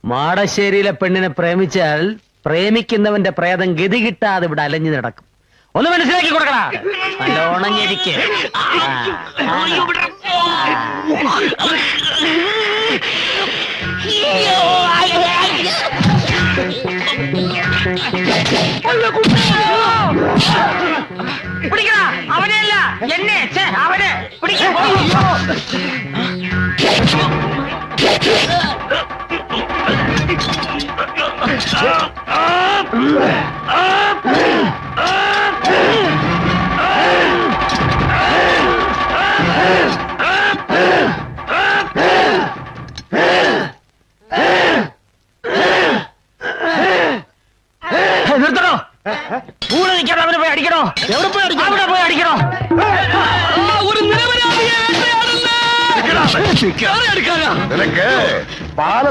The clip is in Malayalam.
മാടശ്ശേരിയിലെ പെണ്ണിനെ പ്രേമിച്ചാൽ പ്രേമിക്കുന്നവന്റെ പ്രേതം ഗതി കിട്ടാതെ ഇവിടെ അലഞ്ഞു നടക്കും. ഒന്ന് മനസ്സിലാക്കി കൊടുക്കണ. നല്ലോണം ഞെരിക്ക്. പിടിക്കണ അവനെയല്ല എന്നെ. അവനെ പിടിക്കാൻ നിർത്തണോ? കൂടെ നിൽക്കാതെ അവനെ പോയി അടിക്കണോ? എവിടെ പോയി അടിക്കണം? അവിടെ പോയി അടിക്കണോ? ഒരു നിരപരാധിയെ വേട്ടയാടല്ലേ? നിനക്ക് പാല